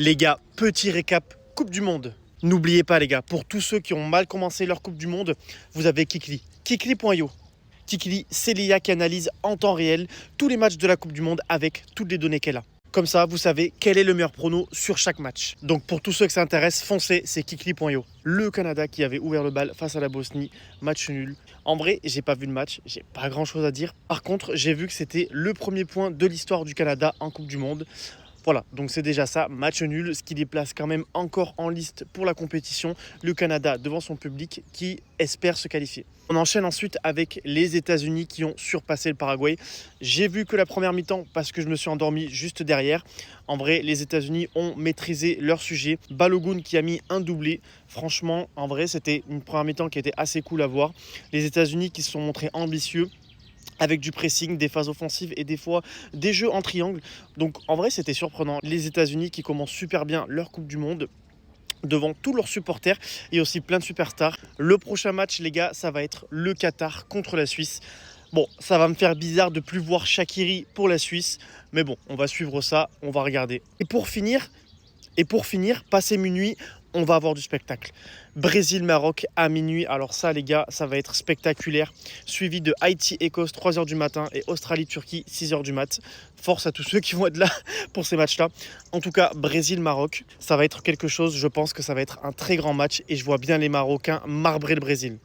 Les gars, petit récap Coupe du Monde. N'oubliez pas les gars, pour tous ceux qui ont mal commencé leur Coupe du Monde, vous avez Kikli. Kikli.io. Kikli, c'est l'IA qui analyse en temps réel tous les matchs de la Coupe du Monde avec toutes les données qu'elle a. Comme ça, vous savez quel est le meilleur prono sur chaque match. Donc pour tous ceux que ça intéresse, foncez, c'est Kikli.io. Le Canada qui avait ouvert le bal face à la Bosnie, match nul. En vrai, j'ai pas vu le match, j'ai pas grand chose à dire. Par contre, j'ai vu que c'était le premier point de l'histoire du Canada en Coupe du Monde. Voilà, donc c'est déjà ça, match nul, ce qui les place quand même encore en liste pour la compétition, le Canada devant son public qui espère se qualifier. On enchaîne ensuite avec les États-Unis qui ont surpassé le Paraguay. J'ai vu que la première mi-temps parce que je me suis endormi juste derrière. En vrai, les États-Unis ont maîtrisé leur sujet. Balogun qui a mis un doublé. Franchement, en vrai, c'était une première mi-temps qui était assez cool à voir. Les États-Unis qui se sont montrés ambitieux, avec du pressing, des phases offensives et des fois des jeux en triangle. Donc en vrai, c'était surprenant. Les États-Unis qui commencent super bien leur Coupe du Monde devant tous leurs supporters et aussi plein de superstars. Le prochain match, les gars, ça va être le Qatar contre la Suisse. Bon, ça va me faire bizarre de plus voir Shaqiri pour la Suisse, mais bon, on va suivre ça, on va regarder. Et pour finir, passé minuit, on va avoir du spectacle. Brésil-Maroc à minuit. Alors ça, les gars, ça va être spectaculaire. Suivi de Haïti-Écosse, 3h du matin et Australie-Turquie, 6h du mat. Force à tous ceux qui vont être là pour ces matchs-là. En tout cas, Brésil-Maroc, ça va être quelque chose. Je pense que ça va être un très grand match et je vois bien les Marocains marbrer le Brésil.